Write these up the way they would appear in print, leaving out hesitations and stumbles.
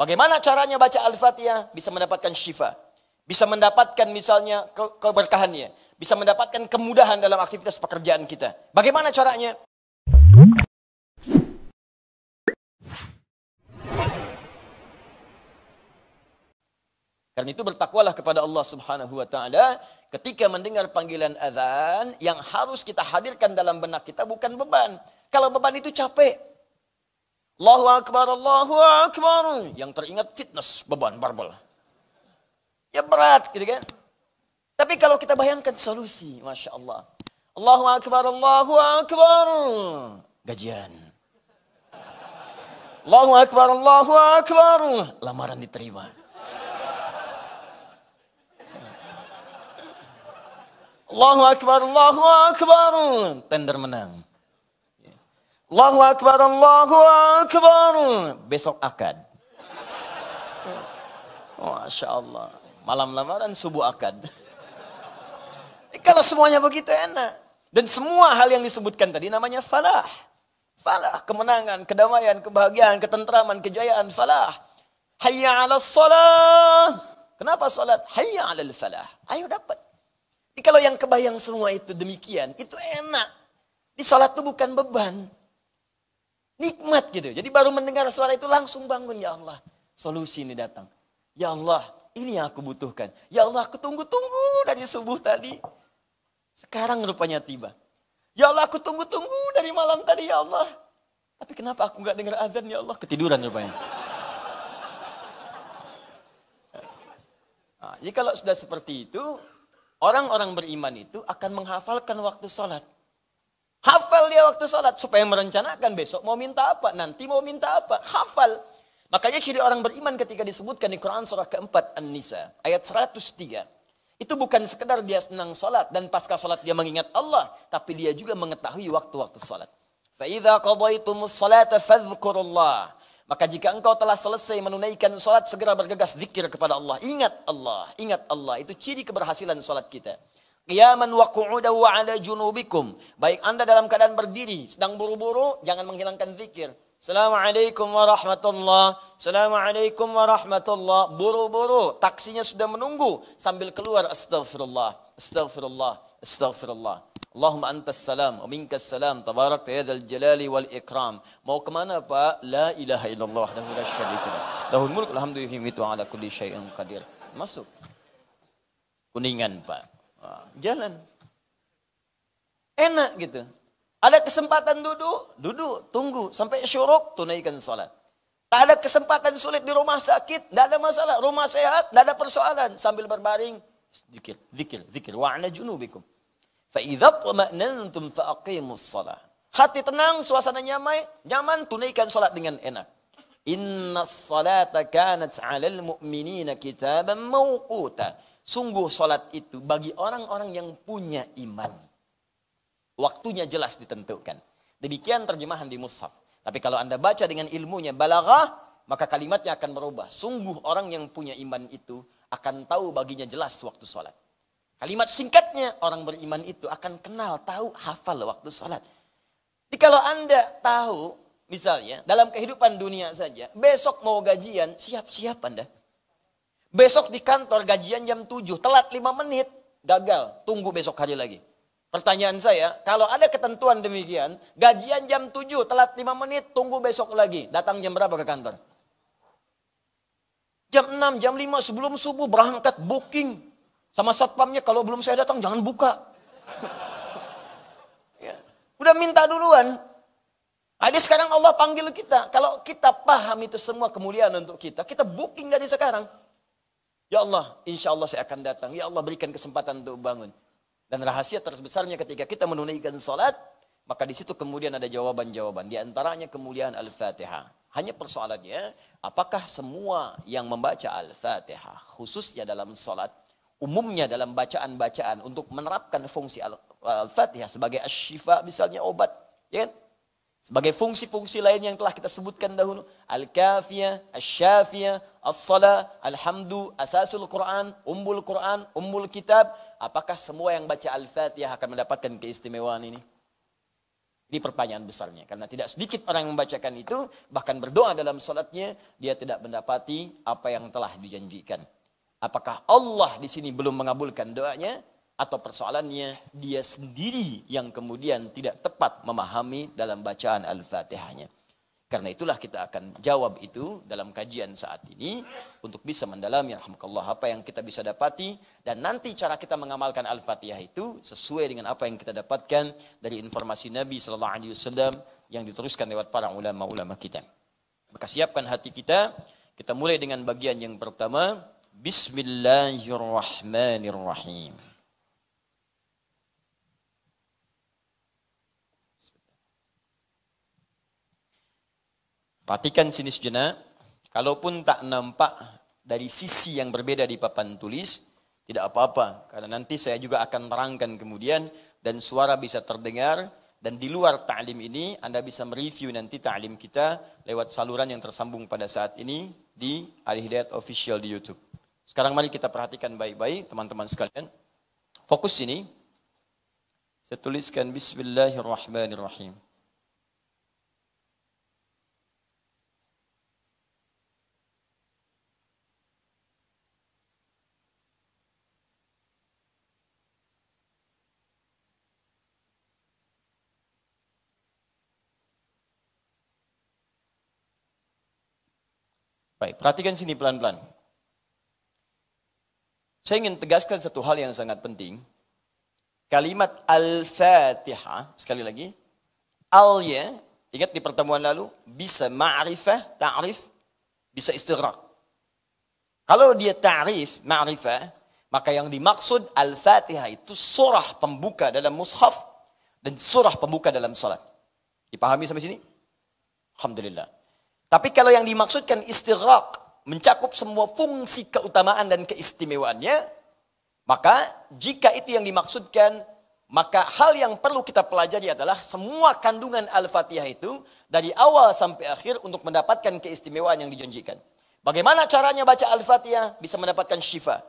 Bagaimana caranya baca Al-Fatihah? Bisa mendapatkan syifa. Bisa mendapatkan misalnya keberkahannya. Bisa mendapatkan kemudahan dalam aktivitas pekerjaan kita. Bagaimana caranya? Karena itu bertakwalah kepada Allah Subhanahu wa taala ketika mendengar panggilan azan, yang harus kita hadirkan dalam benak kita bukan beban. Kalau beban itu capek. Allahu akbar, Allahu akbar. Yang teringat fitness, beban barbel. Ya berat gitu kan. Tapi kalau kita bayangkan solusi, Masya Allah. Allahu akbar, Allahu akbar. Gajian. Allahu akbar, Allahu akbar. Lamaran diterima. Allahu akbar, Allahu akbar. Tender menang. Allahu akbar, Allahu akbar. Besok akad. Masya Allah. Malam lamaran, subuh akad. Kalau semuanya begitu enak. Dan semua hal yang disebutkan tadi namanya falah. Falah, kemenangan, kedamaian, kebahagiaan, ketentraman, kejayaan, falah. Hayya 'alas shalah. Kenapa salat? Hayya 'alal falah. Ayo dapat. Jadi kalau yang kebayang semua itu demikian, itu enak. Di salat itu bukan beban. Nikmat gitu. Jadi baru mendengar suara itu langsung bangun. Ya Allah, solusi ini datang. Ya Allah, ini yang aku butuhkan. Ya Allah, aku tunggu-tunggu dari subuh tadi. Sekarang rupanya tiba. Ya Allah, aku tunggu-tunggu dari malam tadi ya Allah. Tapi kenapa aku gak dengar azan ya Allah? Ketiduran rupanya. Nah, jadi kalau sudah seperti itu, orang-orang beriman itu akan menghafalkan waktu sholat. Hafal dia waktu sholat supaya merencanakan besok mau minta apa, nanti mau minta apa. Hafal. Makanya ciri orang beriman ketika disebutkan di Quran surah keempat An-Nisa ayat 103. Itu bukan sekedar dia senang sholat dan pasca sholat dia mengingat Allah. Tapi dia juga mengetahui waktu-waktu sholat. فَإِذَا قَضَيْتُمُ الصَّلَاةَ فَاذْكُرُوا اللَّهَ. Maka jika engkau telah selesai menunaikan sholat, segera bergegas zikir kepada Allah. Ingat Allah, ingat Allah. Itu ciri keberhasilan sholat kita. Qiyaman wa qu'udan wa ala junubikum. Baik anda dalam keadaan berdiri, sedang buru-buru, jangan menghilangkan zikir. Assalamualaikum warahmatullah. Assalamualaikum warahmatullah. Buru-buru, taksinya sudah menunggu. Sambil keluar, astaghfirullah, astaghfirullah, astaghfirullah. Allahumma antas salam, wa minkas salam, tabarakta ya dzal jalali wal ikram. Mau kemana Pak? La ilaha illallah, wahdahu la syarika lah. Lahul mulku wal hamdu yuhyi wa ala kulli syai'in qadir. Masuk. Kuningan Pak. Jalan. Enak gitu. Ada kesempatan duduk, tunggu. Sampai syuruk, tunaikan salat. Tak ada kesempatan sulit di rumah sakit, tidak ada masalah. Rumah sehat, tidak ada persoalan. Sambil berbaring, zikir, zikir, zikir. Wa ala junubikum. فَإِذَا طُمَأْنَنْتُمْ فَأَقِيمُوا الصَّلَاةَ. Hati tenang, suasana nyaman, tunaikan salat dengan enak. Inna salata kanat 'alal mu'minina kitaban mawquta. Sungguh salat itu bagi orang-orang yang punya iman. Waktunya jelas ditentukan. Demikian terjemahan di mushaf. Tapi kalau Anda baca dengan ilmunya balaghah, maka kalimatnya akan berubah. Sungguh orang yang punya iman itu akan tahu baginya jelas waktu salat. Kalimat singkatnya, orang beriman itu akan kenal, tahu, hafal waktu sholat. Jadi kalau Anda tahu, misalnya, dalam kehidupan dunia saja, besok mau gajian, siap-siap Anda. Besok di kantor gajian jam 7, telat 5 menit, gagal, tunggu besok hari lagi. Pertanyaan saya, kalau ada ketentuan demikian, gajian jam 7, telat 5 menit, tunggu besok lagi. Datang jam berapa ke kantor? Jam 6, jam 5 sebelum subuh berangkat, booking. Sama satpamnya, kalau belum saya datang jangan buka. Ya. Udah minta duluan. Jadi sekarang Allah panggil kita. Kalau kita paham itu semua kemuliaan untuk kita, kita booking dari sekarang. Ya Allah, insya Allah saya akan datang. Ya Allah, berikan kesempatan untuk bangun. Dan rahasia terbesarnya ketika kita menunaikan salat, maka di situ kemudian ada jawaban-jawaban. Di antaranya kemuliaan Al-Fatihah. Hanya persoalannya, apakah semua yang membaca Al-Fatihah, khususnya dalam salat, umumnya dalam bacaan-bacaan untuk menerapkan fungsi Al-Fatihah sebagai asy-syifa, misalnya obat, ya kan? Sebagai fungsi-fungsi lain yang telah kita sebutkan dahulu, Al-Kafiyah, Asy-Syafiyah, As-Salah, Alhamdu, Asasul Quran, Ummul Kitab, apakah semua yang baca Al-Fatihah akan mendapatkan keistimewaan ini? Ini pertanyaan besarnya. Karena tidak sedikit orang yang membacakan itu, bahkan berdoa dalam salatnya, dia tidak mendapati apa yang telah dijanjikan. Apakah Allah di sini belum mengabulkan doanya, atau persoalannya dia sendiri yang kemudian tidak tepat memahami dalam bacaan Al-Fatihahnya. Karena itulah kita akan jawab itu dalam kajian saat ini untuk bisa mendalami alhamdulillah apa yang kita bisa dapati, dan nanti cara kita mengamalkan Al-Fatihah itu sesuai dengan apa yang kita dapatkan dari informasi Nabi sallallahu alaihi wasallam yang diteruskan lewat para ulama-ulama kita. Maka siapkan hati kita. Kita mulai dengan bagian yang pertama, Bismillahirrahmanirrahim. Perhatikan sini sejenak, kalaupun tak nampak dari sisi yang berbeda di papan tulis, tidak apa-apa, karena nanti saya juga akan terangkan kemudian, dan suara bisa terdengar, dan di luar ta'lim ini, Anda bisa mereview nanti ta'lim kita lewat saluran yang tersambung pada saat ini di Al-Hidayat Official di YouTube. Sekarang mari kita perhatikan baik-baik, teman-teman sekalian. Fokus sini, saya tuliskan Bismillahirrahmanirrahim. Baik, perhatikan sini pelan-pelan. Saya ingin tegaskan satu hal yang sangat penting. Kalimat Al-Fatihah, sekali lagi. Al-nya, ingat di pertemuan lalu, bisa ma'rifah, ta'rif, bisa istighraq. Kalau dia ta'rif, ma'rifah, maka yang dimaksud Al-Fatihah itu surah pembuka dalam mushaf dan surah pembuka dalam salat. Dipahami sampai sini? Alhamdulillah. Tapi kalau yang dimaksudkan istighraq, mencakup semua fungsi keutamaan dan keistimewaannya, maka jika itu yang dimaksudkan, maka hal yang perlu kita pelajari adalah semua kandungan Al-Fatihah itu dari awal sampai akhir untuk mendapatkan keistimewaan yang dijanjikan. Bagaimana caranya baca Al-Fatihah? Bisa mendapatkan syifa,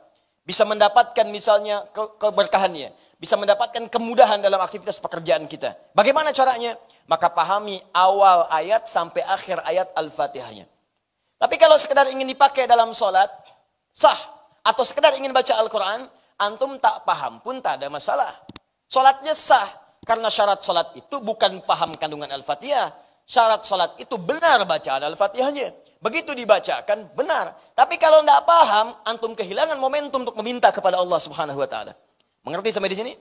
bisa mendapatkan misalnya keberkahannya, bisa mendapatkan kemudahan dalam aktivitas pekerjaan kita. Bagaimana caranya? Maka pahami awal ayat sampai akhir ayat Al-Fatihahnya. Tapi kalau sekedar ingin dipakai dalam sholat, sah. Atau sekedar ingin baca Al-Quran, antum tak paham pun tak ada masalah. Sholatnya sah. Karena syarat sholat itu bukan paham kandungan Al-Fatihah. Syarat sholat itu benar bacaan Al-Fatihahnya. Begitu dibacakan, benar. Tapi kalau tidak paham, antum kehilangan momentum untuk meminta kepada Allah Subhanahu Wa Taala. Mengerti sampai di sini?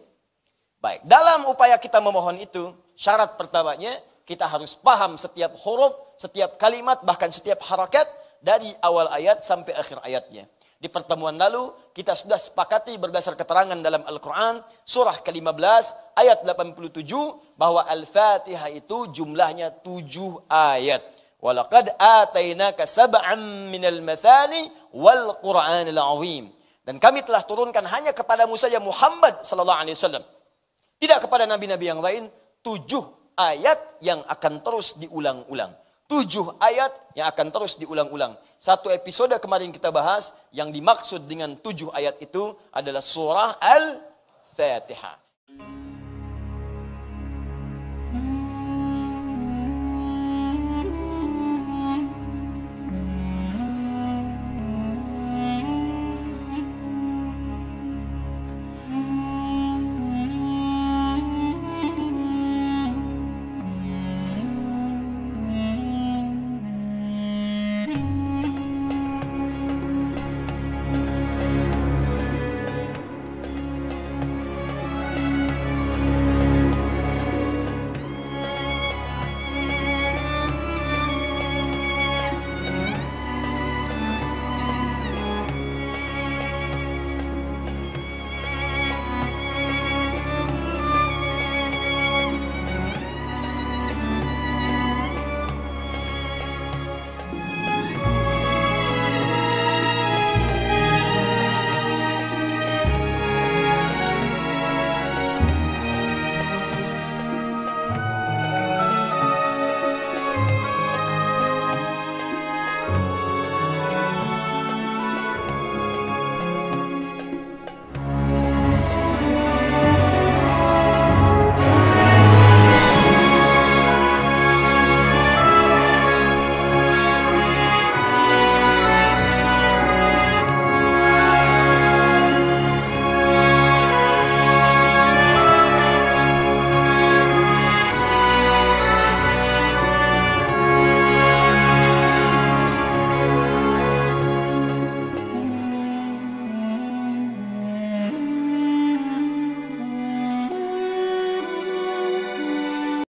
Baik, dalam upaya kita memohon itu, syarat pertamanya, kita harus paham setiap huruf, setiap kalimat, bahkan setiap harakat, dari awal ayat sampai akhir ayatnya. Di pertemuan lalu, kita sudah sepakati berdasar keterangan dalam Al-Quran, surah ke-15, ayat 87, bahwa Al-Fatihah itu jumlahnya 7 ayat. وَلَقَدْ آتَيْنَاكَ سَبْعًا مِنَ الْمَثَانِ وَالْقُرْآنِ الْعَظِيمِ. Dan kami telah turunkan hanya kepadamu saja Muhammad sallallahu alaihi wasallam. Tidak kepada nabi-nabi yang lain, 7 ayat yang akan terus diulang-ulang. 7 ayat yang akan terus diulang-ulang. Satu episode kemarin kita bahas, yang dimaksud dengan 7 ayat itu adalah surah Al-Fatihah.